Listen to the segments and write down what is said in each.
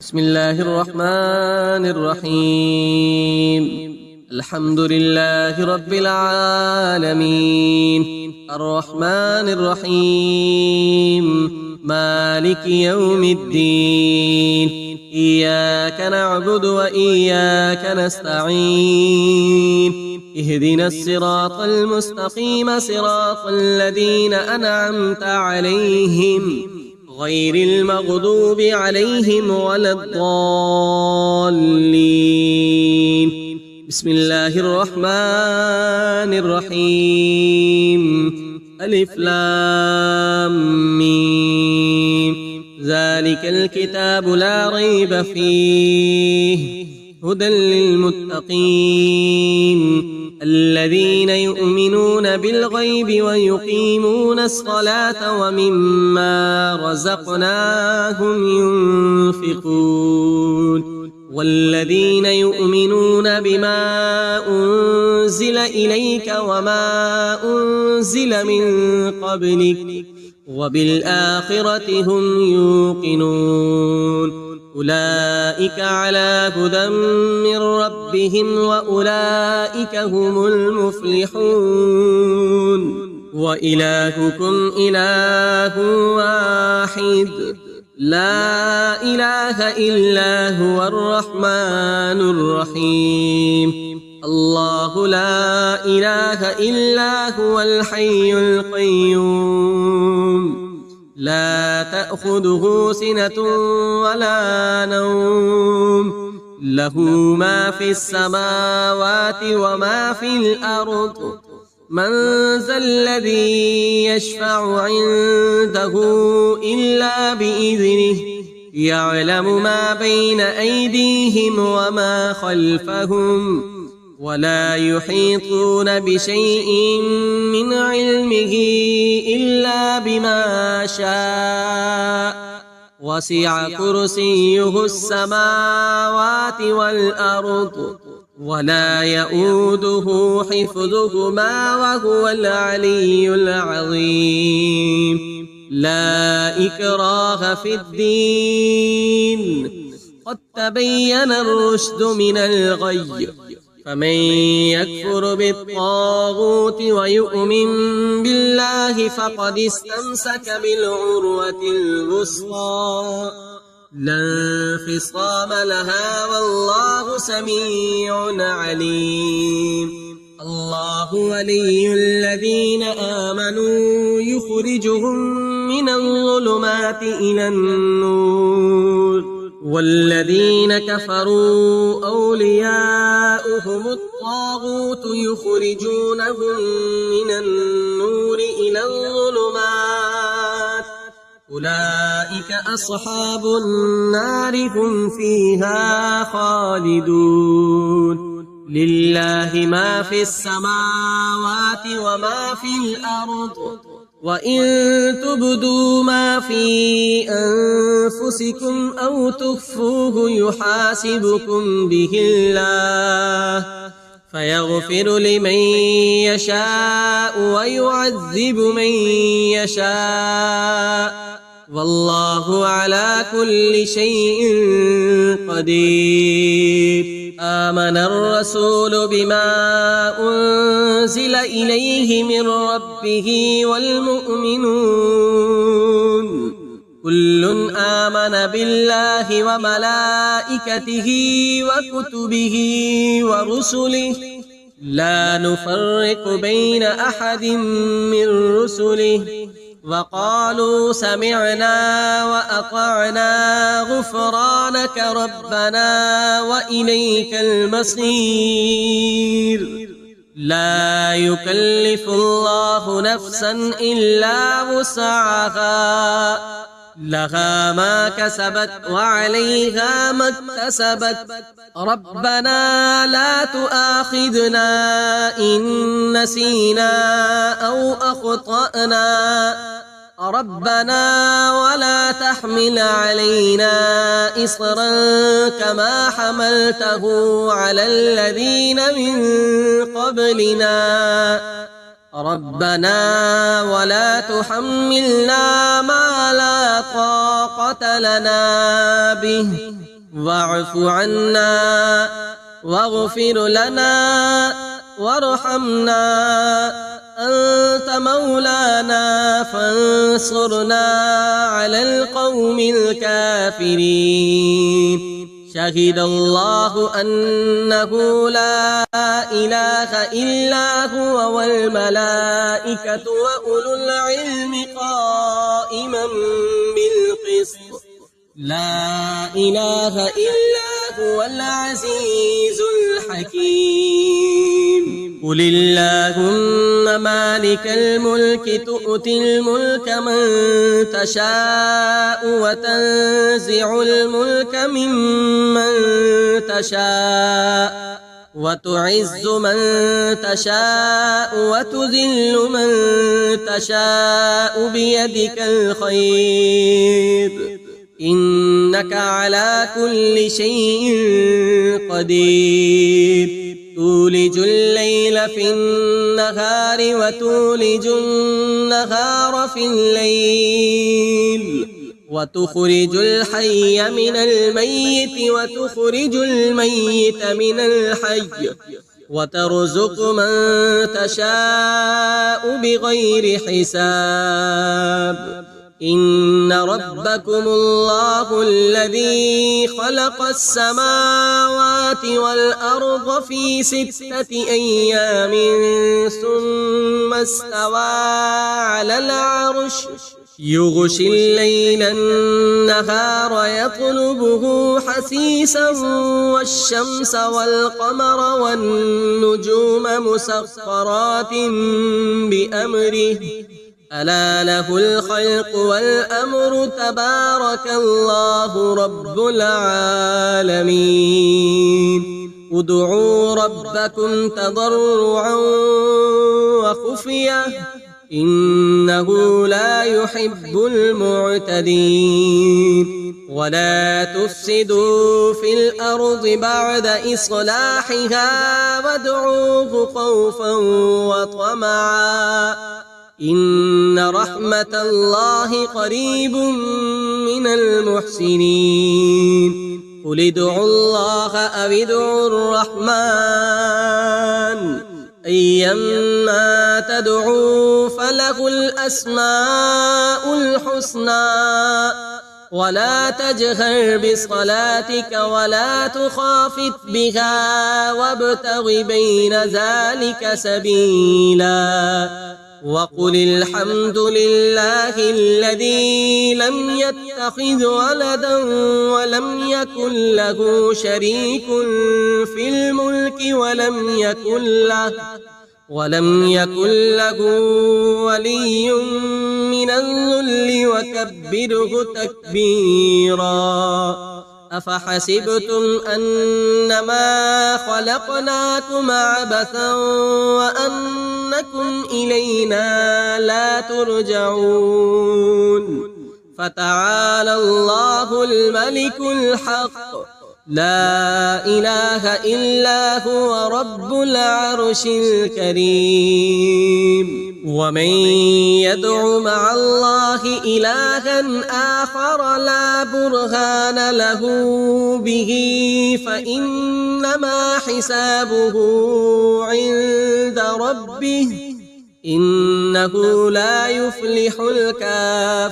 بسم الله الرحمن الرحيم. الحمد لله رب العالمين، الرحمن الرحيم، مالك يوم الدين. إياك نعبد وإياك نستعين، اهدنا الصراط المستقيم صراط الذين أنعمت عليهم غير المغضوب عليهم ولا الضالين. بسم الله الرحمن الرحيم. ألف لام ميم. ذلك الكتاب لا ريب فيه هدى للمتقين الذين يؤمنون بالغيب ويقيمون الصلاة ومما رزقناهم ينفقون والذين يؤمنون بما أنزل إليك وما أنزل من قبلك وبالآخرة هم يوقنون. أولئك على هدى من ربهم وأولئك هم المفلحون. وإلهكم إله واحد لا إله إلا هو الرحمن الرحيم. الله لا إله إلا هو الحي القيوم لا تأخذه سنة ولا نوم، له ما في السماوات وما في الأرض. من ذا الذي يشفع عنده إلا بإذنه، يعلم ما بين أيديهم وما خلفهم ولا يحيطون بشيء من علمه إلا بما شاء. وسع كرسيه السماوات والأرض ولا يؤوده حفظهما وهو العلي العظيم. لا إكراه في الدين، قد تبين الرشد من الغي. فمن يكفر بالطاغوت ويؤمن بالله فقد استمسك بالعروة الوثقى لا انفصام لها والله سميع عليم. الله ولي الذين آمنوا يخرجهم من الظلمات إلى النور، والذين كفروا أولياؤهم الطاغوت يخرجونهم من النور إلى الظلمات. أولئك أصحاب النار هم فيها خالدون. لله ما في السماوات وما في الأرض، وإن تبدوا ما في أنفسكم أو تخفوه يحاسبكم به الله، فيغفر لمن يشاء ويعذب من يشاء، والله على كل شيء قدير. آمن الرسول بما أنزل إليه من ربه والمؤمنون كل آمن بالله وملائكته وكتبه ورسله لا نفرق بين أحد من رسله وقالوا سمعنا وأطعنا غفرانك ربنا وإليك المصير. لا يكلف الله نفسا إلا وسعها، لها ما كسبت وعليها ما اكتسبت. ربنا لا تؤاخذنا إن نسينا أو أخطأنا، ربنا ولا تحمل علينا إصرا كما حملته على الذين من قبلنا، ربنا ولا تحملنا ما لا طاقة لنا به واعف عنا واغفر لنا وارحمنا أنت مولانا فانصرنا على القوم الكافرين. شهد الله أنه لا إله إلا هو والملائكة وأولو العلم قائما بالقسط لا إله إلا هو العزيز الحكيم. قل اللهم مالك الملك تؤتي الملك من تشاء وتنزع الملك ممن تشاء وتعز من تشاء وتذل من تشاء بيدك الخير إنك على كل شيء قدير. تولج الليل في النهار وتولج النهار في الليل وتخرج الحي من الميت وتخرج الميت من الحي وترزق من تشاء بغير حساب. إن ربكم الله الذي خلق السماوات والأرض في 6 أيام ثم استوى على العرش يغشي الليل النهار يطلبه حثيثا والشمس والقمر والنجوم مسخرات بأمره ألا له الخلق والأمر تبارك الله رب العالمين. ادعوا ربكم تضرعا وخفية إنه لا يحب المعتدين. ولا تفسدوا في الأرض بعد إصلاحها وادعوه خوفا وطمعا إن رحمة الله قريب من المحسنين. قل ادعوا الله أو ادعوا الرحمن أيما تدعوا فله الأسماء الحسنى ولا تجهر بصلاتك ولا تخافت بها وابتغ بين ذلك سبيلا. وقل الحمد لله الذي لم يتخذ ولدا ولم يكن له شريك في الملك ولم يكن له ولي من الذل وكبره تكبيرا. أفحسبتم أنما خلقناكم عبثا وأنكم إلينا لا ترجعون. فتعالى الله الملك الحق لا إله إلا هو رب العرش الكريم. ومن يدع مع الله إلها آخر لا برهان له به فإنما حسابه عند ربه إنه لا يفلح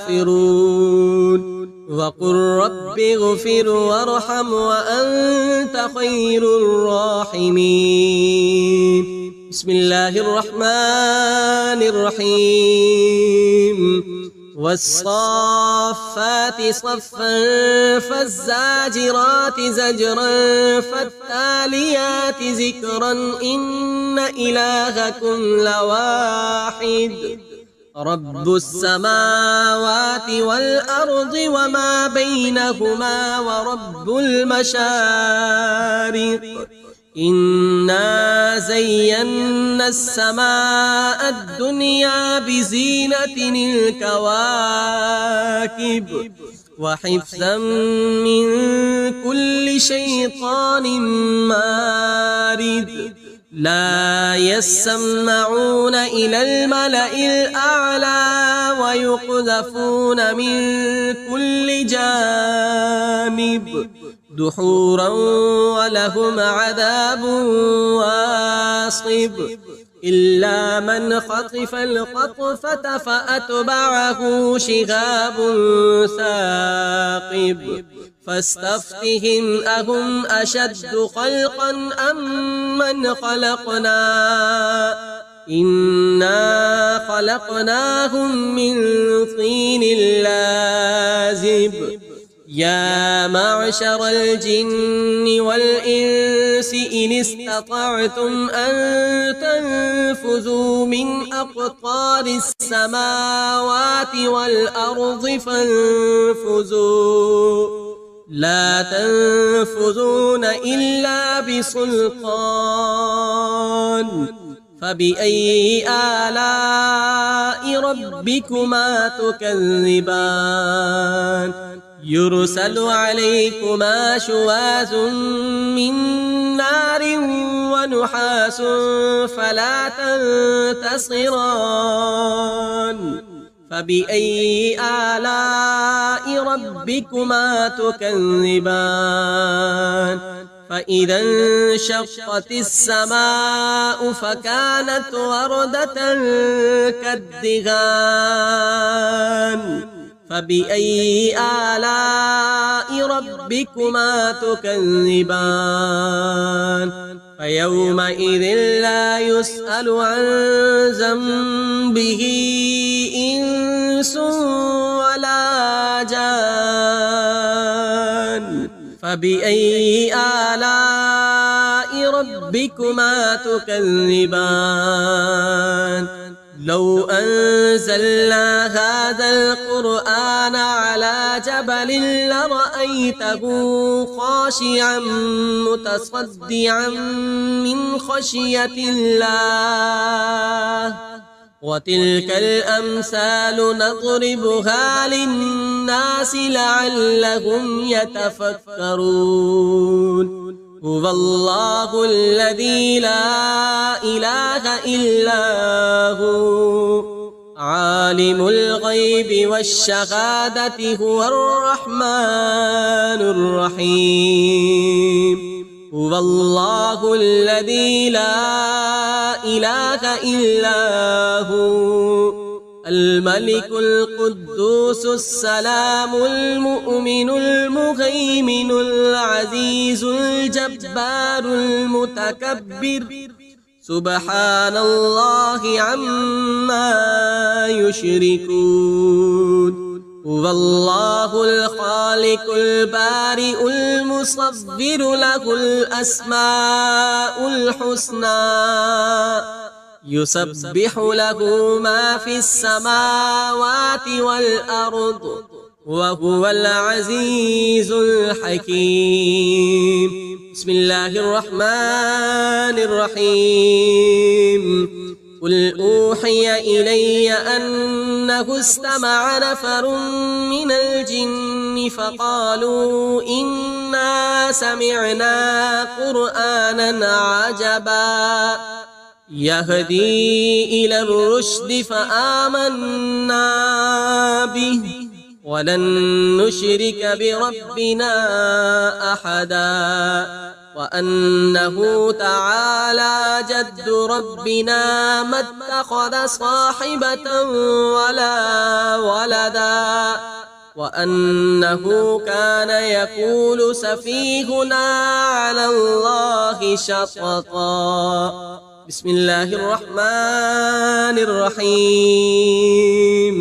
الكافرون. وقل رب اغفر وارحم وأنت خير الراحمين. بسم الله الرحمن الرحيم. والصافات صفا فالزاجرات زجرا فالتاليات ذكرا إن إلهكم لواحد رب السماوات والأرض وما بينهما ورب المشارق. إنا زينا السماء الدنيا بزينة الكواكب وحفظا من كل شيطان مارد. لا يسمعون إلى الملأ الأعلى ويقذفون من كل جانب دحورا ولهم عذاب واصب إلا من خطف الخطفة فأتبعه شهاب ثاقب فاستفتهم أهم أشد خلقا أم من خلقنا إنا خلقناهم من طين لازب يا معشر الجن والإنس إن استطعتم أن تنفذوا من أقطار السماوات والأرض فانفذوا لا تنفذون إلا بسلطان فبأي آلاء ربكما تكذبان يرسل عليكما شواظ من نار ونحاس فلا تنتصران فبأي آلاء ربكما تكذبان فإذا انشقت السماء فكانت وردة كالدهان فبأي آلاء ربكما تكذبان فيومئذ لا يسأل عن ذنبه إنس ولا جان فبأي آلاء ربكما تكذبان لو أنزلنا هذا القرآن على جبل لرأيته خاشعا متصدعا من خشية الله وتلك الأمثال نضربها للناس لعلهم يتفكرون هو الله الذي لا إله إلا هو عالم الغيب والشهادة هو الرحمن الرحيم هو الله الذي لا إله إلا هو الملك القدوس السلام المؤمن المهيمن العزيز الجبار المتكبر سبحان الله عما يشركون هو الله الخالق البارئ المصور له الأسماء الحسنى يسبح له ما في السماوات والأرض وهو العزيز الحكيم بسم الله الرحمن الرحيم قل أوحي إلي أنه استمع نفر من الجن فقالوا إنا سمعنا قرآنا عجبا يهدي إلى الرشد فآمنا به ولن نشرك بربنا أحدا وأنه تعالى جد ربنا ما اتخذ صاحبة ولا ولدا وأنه كان يقول سفيهنا على الله شططا بسم الله الرحمن الرحيم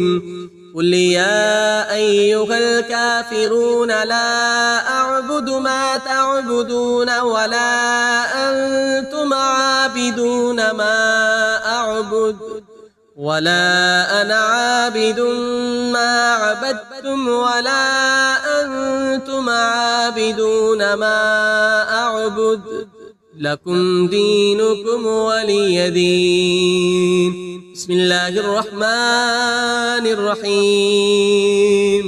قل يا أيها الكافرون لا أعبد ما تعبدون ولا أنتم عابدون ما أعبد ولا أنا عابد ما عبدتم ولا أنتم عابدون ما أعبد لكم دينكم ولي دين بسم الله الرحمن الرحيم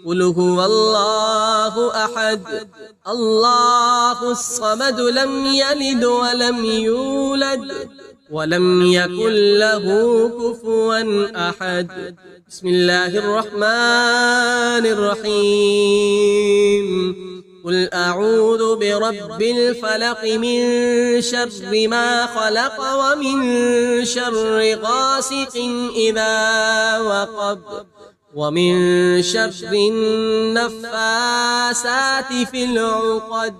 قل هو الله أحد الله الصمد لم يلد ولم يولد ولم يكن له كفوا أحد بسم الله الرحمن الرحيم قل أعوذ برب الفلق من شر ما خلق ومن شر غاسق إذا وقب ومن شر النفاسات في العقد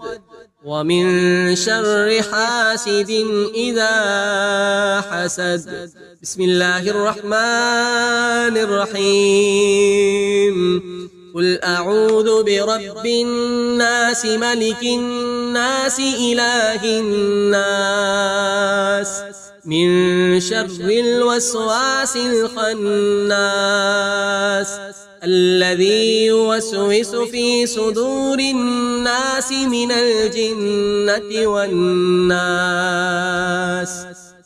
ومن شر حاسد إذا حسد بسم الله الرحمن الرحيم قل أعوذ برب الناس ملك الناس إله الناس من شر الوسواس الخناس الذي يوسوس في صدور الناس من الجنة والناس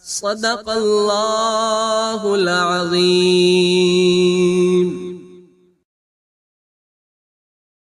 صدق الله العظيم.